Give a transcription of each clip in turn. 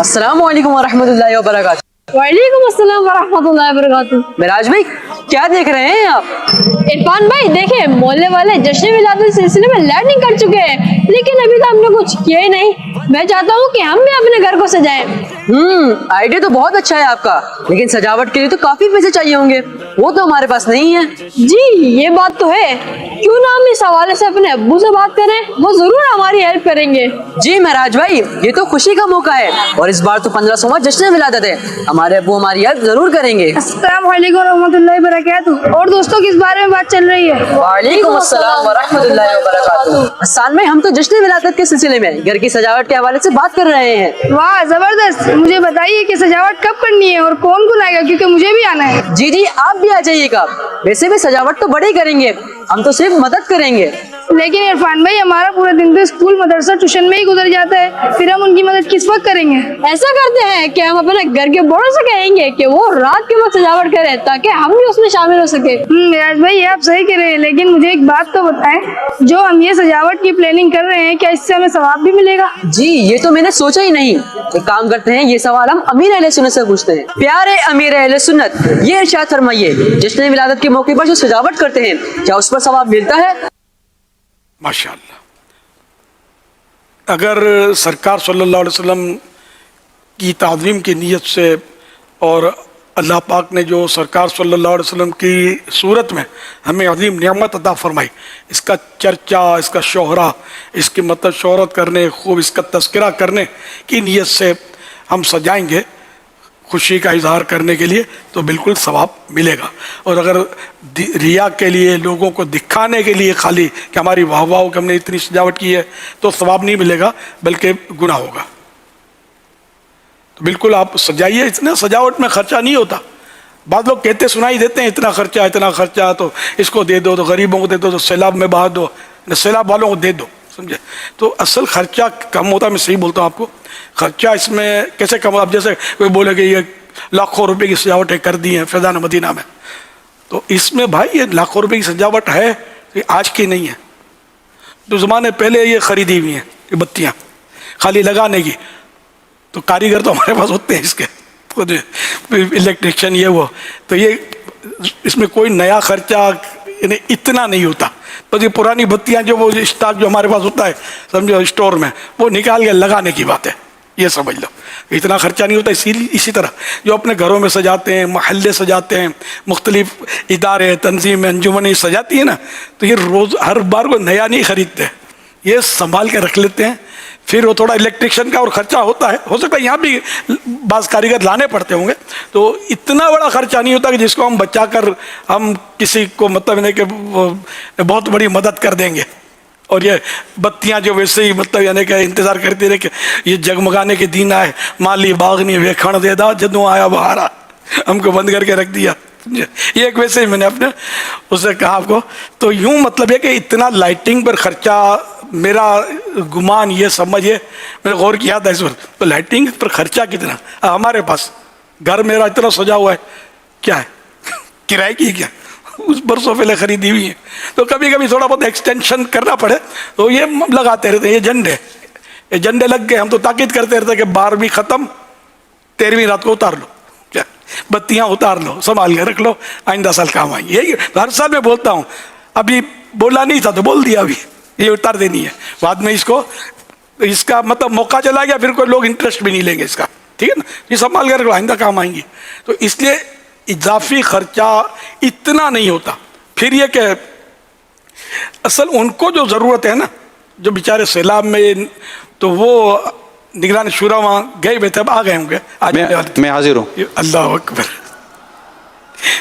अस्सलाम वालेकुम वरहमतुल्लाहि वबरकातुह। वालेकुम अस्सलाम वरहमतुल्लाहि वबरकातुह। मिराज भाई, क्या देख रहे हैं आप? इरफान भाई देखे, मोहल्ले वाले जश्न मिलाद सिलसिले में लाइटिंग कर चुके हैं, लेकिन अभी तो हमने कुछ किया ही नहीं। मैं चाहता हूँ कि हम भी अपने घर को सजाएं। आइडिया तो बहुत अच्छा है आपका, लेकिन सजावट के लिए तो काफी पैसे चाहिए होंगे, वो तो हमारे पास नहीं है। जी ये बात तो है, क्यों ना हम इस हवाले से अपने अब्बू से बात करें, वो जरूर हमारी हेल्प करेंगे। जी महराज भाई, ये तो खुशी का मौका है और इस बार तो 1500वां जश्न मिलादत है, हमारे अब्बू हमारी हेल्प जरूर करेंगे। अस्सलाम वालेकुम रहमतुल्लाहि वबरकातुह। और दोस्तों किस बारे में बात चल रही है? वालेकुम अस्सलाम वरहमतुल्लाहि वबरकातुह। हसन भाई, हम तो जश्न मिलादत के सिलसिले में घर की सजावट के हवाले से बात कर रहे हैं। वाह जबरदस्त, मुझे बताइए कि सजावट कब करनी है और कौन कौन आएगा, क्योंकि मुझे भी आना है। जी जी, आप भी आ जाइएगा। वैसे भी सजावट तो बड़े ही करेंगे, हम तो सिर्फ मदद करेंगे। लेकिन इरफान भाई, हमारा पूरा दिन तो स्कूल मदरसा ट्यूशन में ही गुजर जाता है, फिर हम उनकी मदद किस वक्त करेंगे? ऐसा करते हैं कि हम अपने घर के बड़ों से कहेंगे कि वो रात के वक्त सजावट करें, ताकि हम भी उसमें शामिल हो सके। मिराज भाई, आप सही कह रहे हैं, लेकिन मुझे एक बात तो बताएं, जो हम ये सजावट की प्लानिंग कर रहे हैं, क्या इससे हमें सवाब भी मिलेगा? जी ये तो मैंने सोचा ही नहीं। एक काम करते हैं, ये सवाल हम अमीर अहले सुन्नत से पूछते हैं। प्यारे अमीर अहले सुन्नत, ये इरशाद फरमाइए, जश्न मिलादत के मौके पर जो सजावट करते हैं, क्या उस पर सवाब मिलता है? माशाअल्लाह, अगर सरकार सल्लल्लाहु अलैहि वसल्लम की ताज़ीम की नीयत से और अल्लाह पाक ने जो सरकार सल्लल्लाहु अलैहि वसल्लम की सूरत में हमें अजीम नियामत अता फरमाई, इसका चर्चा, इसका शोहरा, इसकी मतलब शोहरत करने, खूब इसका तस्करा करने की नीयत से हम सजाएंगे खुशी का इजहार करने के लिए, तो बिल्कुल सवाब मिलेगा। और अगर रिया के लिए, लोगों को दिखाने के लिए खाली कि हमारी वाह वाह कि हमने इतनी सजावट की है, तो सवाब नहीं मिलेगा, बल्कि गुनाह होगा। तो बिल्कुल आप सजाइए। इतना सजावट में खर्चा नहीं होता। बाद लोग कहते सुनाई देते हैं इतना खर्चा, तो इसको दे दो, तो गरीबों को दे दो, तो सैलाब में बहा दो, सैलाब वालों को दे दो, समझे? तो असल खर्चा कम होता है। मैं सही बोलता हूँ आपको, खर्चा इसमें कैसे कम होता? अब जैसे कोई बोले कि ये लाखों रुपए की सजावटें कर दी हैं फैज़ान मदीना में, तो इसमें भाई ये लाखों रुपए की सजावट है, ये आज की नहीं है, तो ज़माने पहले ये खरीदी हुई हैं ये बत्तियाँ खाली लगाने की। तो कारीगर तो हमारे पास होते हैं इसके, खुद इलेक्ट्रिशियन ये वो, तो ये इसमें कोई नया खर्चा इतना नहीं होता। तो ये पुरानी बत्तियां जो वो स्टॉक जो हमारे पास होता है, समझो स्टोर में, वो निकाल के लगाने की बात है, ये समझ लो, इतना खर्चा नहीं होता। इसी तरह जो अपने घरों में सजाते हैं, महल्ले सजाते हैं, मुख्तलिफ इदारे, तंजीमें, अंजुमनें सजाती है ना, तो ये रोज़ हर बार को नया नहीं खरीदते, ये संभाल के रख लेते हैं। फिर वो थोड़ा इलेक्ट्रिशियन का और ख़र्चा होता है, हो सकता है यहाँ भी बाज़ कारीगर लाने पड़ते होंगे, तो इतना बड़ा खर्चा नहीं होता कि जिसको हम बचा कर हम किसी को मतलब नहीं कि बहुत बड़ी मदद कर देंगे। और ये बत्तियाँ जो वैसे ही मतलब यानी कि इंतज़ार करती रहे कि ये जगमगाने के दिन आए, माली बाग नहीं वेखण दे दा जदों आया बहारा, हमको बंद करके रख दिया। ये एक वैसे ही मैंने अपने उससे कहा आपको। तो यूँ मतलब है कि इतना लाइटिंग पर खर्चा, मेरा गुमान ये समझिए, मैंने गौर किया था इस पर, तो लाइटिंग पर खर्चा कितना हमारे पास, घर मेरा इतना सजा हुआ है, क्या है किराए की क्या, उस बरसों पहले खरीदी हुई है, तो कभी कभी थोड़ा बहुत एक्सटेंशन करना पड़े तो ये लगाते रहते हैं। ये झंडे लग गए, हम तो ताकीद करते रहते कि 12वीं ख़त्म, 13वीं रात को उतार लो, क्या बत्तियाँ उतार लो, संभाल के रख लो, आइंदा साल काम आएंगे। यही हर साल मैं बोलता हूँ, अभी बोला नहीं था तो बोल दिया, अभी ये उतार देनी है, बाद में इसका मतलब मौका चला गया, फिर कोई लोग इंटरेस्ट भी नहीं लेंगे इसका, ठीक है ना, ये संभाल कर रखो, आइंदा काम आएंगी। तो इसलिए इजाफी खर्चा इतना नहीं होता। फिर ये कि असल उनको जो ज़रूरत है ना, जो बेचारे सैलाब में, तो वो निगरान शुरा वहाँ गए हुए थे, अब आ गए होंगे आज। मैं हाजिर हूँ। अल्लाह अकबर।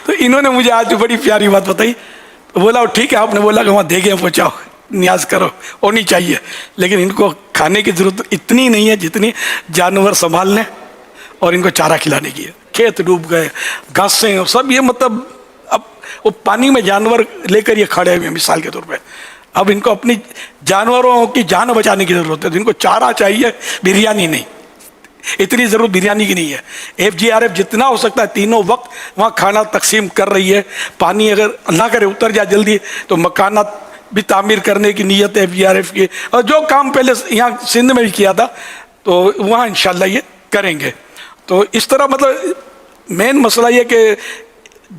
तो इन्होंने मुझे आज बड़ी प्यारी बात बताई, तो बोला ठीक है, आपने बोला कि वहाँ दे गए पहुँचाओ, न्याज करो, होनी चाहिए, लेकिन इनको खाने की ज़रूरत इतनी नहीं है जितनी जानवर संभालने और इनको चारा खिलाने की है। खेत डूब गए, घासें सब, ये मतलब अब वो पानी में जानवर लेकर ये खड़े हुए हैं मिसाल के तौर पे, अब इनको अपनी जानवरों की जान बचाने की ज़रूरत है, तो इनको चारा चाहिए, बिरयानी नहीं। इतनी ज़रूरत बिरयानी की नहीं है। FGRF जितना हो सकता है तीनों वक्त वहाँ खाना तकसीम कर रही है। पानी अगर अल्लाह करे उतर जाए जल्दी तो मकानात भी तामीर करने की नीयत है FGRF की, और जो काम पहले यहाँ सिंध में भी किया था तो वहाँ इंशाल्लाह ये کریں گے. تو اس طرح مطلب مین مسئلہ یہ کہ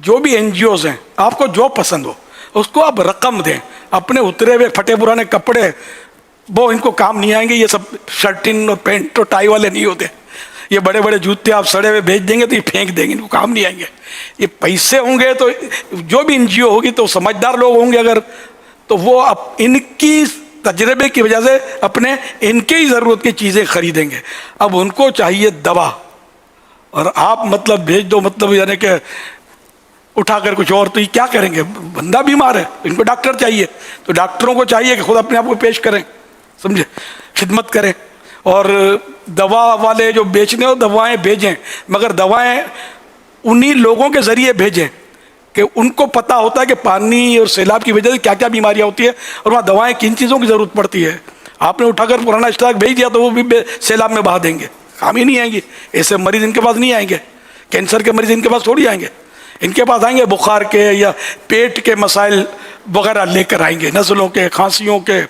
جو بھی این جی اوز ہیں آپ کو جو پسند ہو اس کو آپ رقم دیں. اپنے اترے ہوئے پھٹے پرانے کپڑے وہ ان کو کام نہیں آئیں گے. یہ سب شرٹن اور پینٹ اور ٹائی والے نہیں ہوتے. یہ بڑے بڑے جوتے آپ سڑے ہوئے بھیج دیں گے تو یہ پھینک دیں گے, ان کو کام نہیں آئیں گے. یہ پیسے ہوں گے تو جو بھی این جی او ہوگی تو سمجھدار لوگ ہوں گے اگر, تو وہ ان کی تجربے کی وجہ سے اپنے ان کے ہی ضرورت کی چیزیں خریدیں گے. اب ان کو چاہیے دوا اور آپ مطلب بھیج دو, مطلب یعنی کہ اٹھا کر کچھ اور, تو یہ کیا کریں گے؟ بندہ بیمار ہے, ان کو ڈاکٹر چاہیے, تو ڈاکٹروں کو چاہیے کہ خود اپنے آپ کو پیش کریں, سمجھے, خدمت کریں. اور دوا والے جو بیچنے ہو دوائیں بھیجیں, مگر دوائیں انہی لوگوں کے ذریعے بھیجیں کہ ان کو پتہ ہوتا ہے کہ پانی اور سیلاب کی وجہ سے کیا کیا بیماریاں ہوتی ہیں اور وہاں دوائیں کن چیزوں کی ضرورت پڑتی ہے. آپ نے اٹھا کر پرانا اسٹاک بھیج دیا تو وہ بھی سیلاب میں بہا دیں گے, کام ہی نہیں آئیں گے. ایسے مریض ان کے پاس نہیں آئیں گے, کینسر کے مریض ان کے پاس تھوڑی آئیں گے. ان کے پاس آئیں گے بخار کے یا پیٹ کے مسائل وغیرہ لے کر آئیں گے, نزلوں کے, کھانسیوں کے,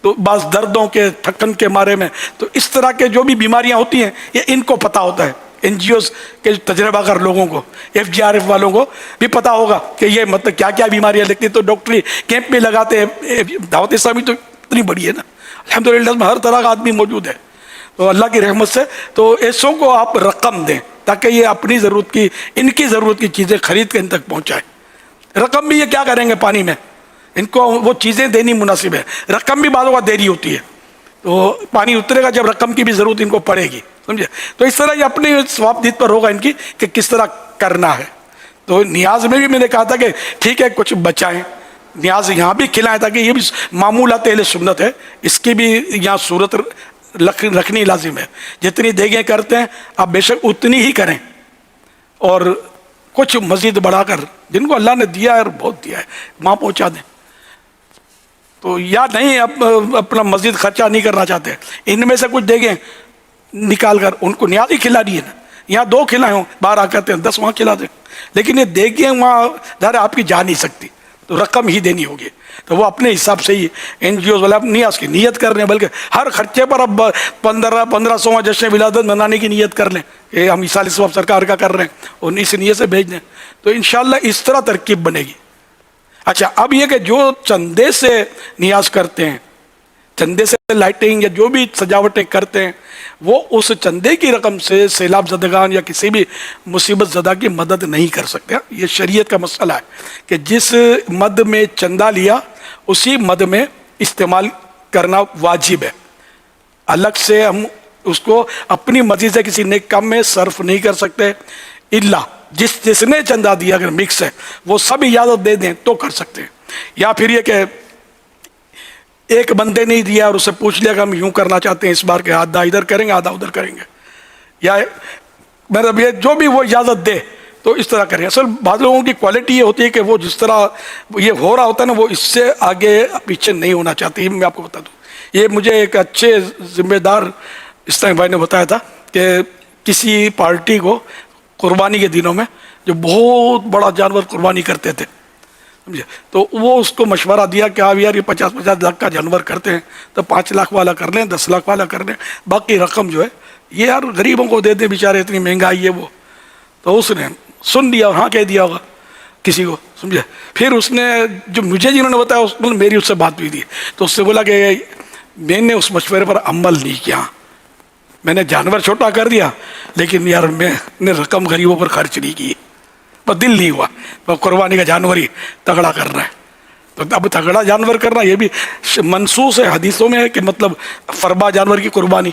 تو بعض دردوں کے, تھکن کے مارے میں. تو اس طرح کے جو بھی بیماریاں ہوتی ہیں یہ ان کو پتہ ہوتا ہے. این جی اوز کے تجربہ کار لوگوں کو, ایف جی آر ایف والوں کو بھی پتہ ہوگا کہ یہ مطلب کیا کیا بیماریاں لگتی ہیں. تو ڈاکٹری کیمپ بھی لگاتے ہیں. دعوت اسلامی تو اتنی بڑی ہے نا, الحمدللہ میں ہر طرح کا آدمی موجود ہے, تو اللہ کی رحمت سے. تو ایسوں کو آپ رقم دیں تاکہ یہ اپنی ضرورت کی, ان کی ضرورت کی چیزیں خرید کے ان تک پہنچائیں. رقم بھی یہ کیا کریں گے پانی میں, ان کو وہ چیزیں دینی مناسب ہے. رقم بھی بعض اوقات دینی ہوتی ہے, تو پانی اترے گا جب رقم کی بھی ضرورت ان کو پڑے گی, سمجھے. تو اس طرح یہ اپنی ثواب دید پر ہوگا ان کی کہ کس طرح کرنا ہے. تو نیاز میں بھی میں نے کہا تھا کہ ٹھیک ہے کچھ بچائیں, نیاز یہاں بھی کھلائیں تاکہ یہ بھی معمولات اہل سنت ہے, اس کی بھی یہاں صورت رکھنی لازم ہے. جتنی دیگیں کرتے ہیں آپ بے شک اتنی ہی کریں, اور کچھ مزید بڑھا کر جن کو اللہ نے دیا ہے اور بہت دیا ہے وہاں پہنچا دیں. تو یا نہیں اپنا مزید خرچہ نہیں کرنا چاہتے, ان میں سے کچھ دیگیں نکال کر ان کو نیاز ہی کھلا دیے نا. یہاں 2 کھلائیں ہوں, باہر آ کرتے ہیں 10 وہاں کھلا دیں, لیکن یہ دیگیں وہاں ظاہر آپ کی جا نہیں سکتی, تو رقم ہی دینی ہوگی. تو وہ اپنے حساب سے ہی این جی اوز والے نیاز کی نیت کر رہے ہیں, بلکہ ہر خرچے پر اب 1500 جشن ولادت منانے کی نیت کر لیں کہ ہم ایسال ثواب سرکار کا کر رہے ہیں, اور اس نیت سے بھیج دیں. تو انشاءاللہ اس طرح ترکیب بنے گی. اچھا, اب یہ کہ جو چندے سے نیاز کرتے ہیں, چندے سے لائٹنگ یا جو بھی سجاوٹیں کرتے ہیں, وہ اس چندے کی رقم سے سیلاب زدگان یا کسی بھی مصیبت زدہ کی مدد نہیں کر سکتے. یہ شریعت کا مسئلہ ہے کہ جس مد میں چندہ لیا اسی مد میں استعمال کرنا واجب ہے. الگ سے ہم اس کو اپنی مرضی سے کسی نیک کام میں صرف نہیں کر سکتے, الا جس نے چندہ دیا اگر مکس ہے وہ سب اجازت دے دیں تو کر سکتے ہیں. یا پھر یہ کہ ایک بندے نہیں دیا اور اسے پوچھ لیا کہ ہم یوں کرنا چاہتے ہیں اس بار کے, آدھا ادھر کریں گے آدھا ادھر کریں گے, یا مطلب یہ جو بھی وہ اجازت دے تو اس طرح کریں. اصل بعض لوگوں کی کوالٹی یہ ہوتی ہے کہ وہ جس طرح یہ ہو رہا ہوتا ہے نا وہ اس سے آگے پیچھے نہیں ہونا چاہتی. میں آپ کو بتا دوں, یہ مجھے ایک اچھے ذمہ دار اسلام بھائی نے بتایا تھا کہ کسی پارٹی کو قربانی کے دنوں میں جو بہت بڑا جانور قربانی کرتے تھے, سمجھے, تو وہ اس کو مشورہ دیا کہ آپ یار یہ 50-50 لاکھ کا جانور کرتے ہیں تو 5 لاکھ والا کر لیں, 10 لاکھ والا کر لیں, باقی رقم جو ہے یہ یار غریبوں کو دے دیں, بیچارے اتنی مہنگائی ہے وہ. تو اس نے سن لیا اور ہاں کہہ دیا ہوگا کسی کو, سمجھے. پھر اس نے جو مجھے جنہوں نے بتایا میری اس سے بات ہوئی تھی, تو اس سے بولا کہ میں نے اس مشورے پر عمل نہیں کیا, میں نے جانور چھوٹا کر دیا لیکن یار میں نے رقم غریبوں پر خرچ نہیں کی, بس دل نہیں ہوا. قربانی کا جانور ہی تگڑا کرنا ہے, تو اب تگڑا جانور کرنا یہ بھی منصوص ہے حدیثوں میں ہے کہ مطلب فربا جانور کی قربانی.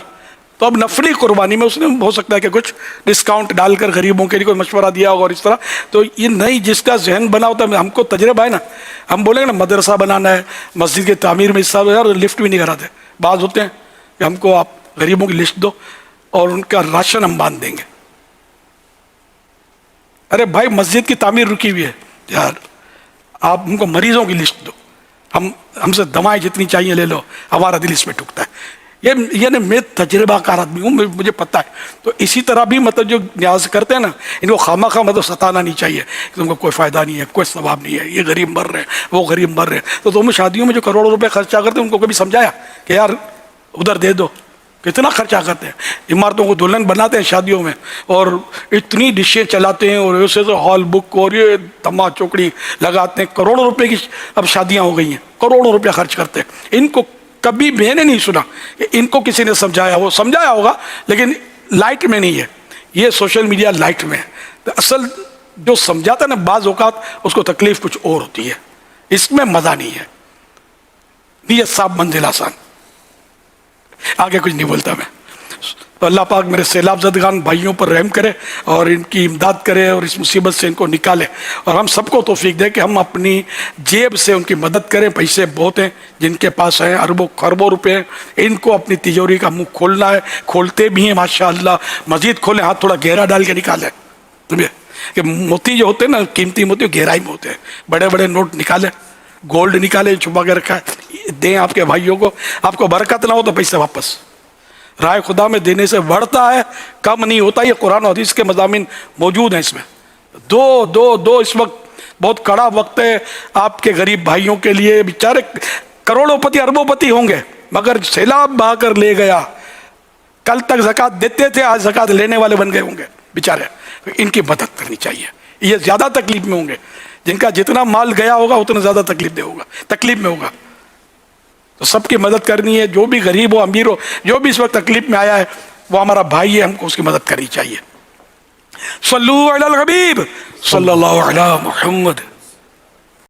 تو اب نفلی قربانی میں اس نے ہو سکتا ہے کہ کچھ ڈسکاؤنٹ ڈال کر غریبوں کے لیے کوئی مشورہ دیا ہوگا اور اس طرح. تو یہ نہیں جس کا ذہن بنا ہوتا ہے, ہم کو تجربہ ہے نا, ہم بولیں گے نا مدرسہ بنانا ہے, مسجد کی تعمیر میں حصہ یار لفٹ بھی نہیں کراتے. بعض ہوتے ہیں کہ ہم کو آپ غریبوں کی لسٹ دو اور ان کا راشن ہم باندھ دیں گے. ارے بھائی مسجد کی تعمیر رکی ہوئی ہے یار, آپ ہم کو مریضوں کی لسٹ دو, ہم سے دوائیں جتنی چاہیے لے لو, ہمارا دل اس میں ٹوٹتا ہے. یہ میں تجربہ کار آدمی ہوں, مجھے پتہ ہے. تو اسی طرح بھی مطلب جو نیاز کرتے ہیں نا ان کو خواہ مخواہ مطلب ستانا نہیں چاہیے کہ تم کو کوئی فائدہ نہیں ہے, کوئی ثواب نہیں ہے, یہ غریب مر رہے ہیں وہ غریب مر رہے ہیں. تو تم شادیوں میں جو کروڑوں روپے خرچہ کرتے ہیں ان کو کبھی سمجھایا کہ یار ادھر دے دو, कितना खर्चा करते हैं, इमारतों को दुल्हन बनाते हैं शादियों में, और इतनी डिशें चलाते हैं, और वैसे तो हॉल बुक और ये तमा चौकड़ी लगाते हैं, करोड़ों रुपए की अब शादियां हो गई हैं, करोड़ों रुपया खर्च करते हैं। इनको कभी मैंने नहीं सुना कि इनको किसी ने समझाया हो, समझाया होगा लेकिन लाइट में नहीं है, ये सोशल मीडिया लाइट में है। तो असल जो समझाता है ना बाज़ औक़ात उसको तकलीफ कुछ और होती है, इसमें मज़ा नहीं है। नीयत साफ मंजिल आसान। आगे कुछ नहीं बोलता मैं। तो अल्लाह पाक मेरे सैलाब ज़दगान भाइयों पर रहम करे और इनकी इमदाद करे और इस मुसीबत से इनको निकाले, और हम सबको तौफीक दे कि हम अपनी जेब से उनकी मदद करें। पैसे बहुत हैं जिनके पास हैं, अरबों खरबों रुपए हैं, इनको अपनी तिजोरी का मुंह खोलना है, खोलते भी हैं माशाअल्लाह। मजीद खोलें, हाथ थोड़ा गहरा डाल के निकालें। तुम्हें कि मोती जो होते हैं ना, कीमती मोती गहराई में होते हैं। बड़े बड़े नोट निकालें, गोल्ड निकाले, छुपा के रखा है, दें आपके भाइयों को। आपको बरकत ना हो तो पैसे वापस। राय खुदा में देने से बढ़ता है, कम नहीं होता। ये कुरान और हदीस के मज़ामीन मौजूद हैं इसमें। दो इस वक्त बहुत कड़ा वक्त है आपके गरीब भाइयों के लिए। बेचारे करोड़ोंपति अरबोंपति होंगे मगर सैलाब बहा कर ले गया। कल तक ज़कात देते थे, आज ज़कात लेने वाले बन गए होंगे बेचारे। इनकी मदद करनी चाहिए। ये ज़्यादा तकलीफ में होंगे, जिनका जितना माल गया होगा उतना ज़्यादा तकलीफ में होगा। तो सबकी मदद करनी है, जो भी गरीब हो अमीर हो, जो भी इस वक्त तकलीफ में आया है वो हमारा भाई है, हमको उसकी मदद करनी चाहिए। सल्लू अलल हबीब सल्लल्लाहु अलैहि मुहम्मद।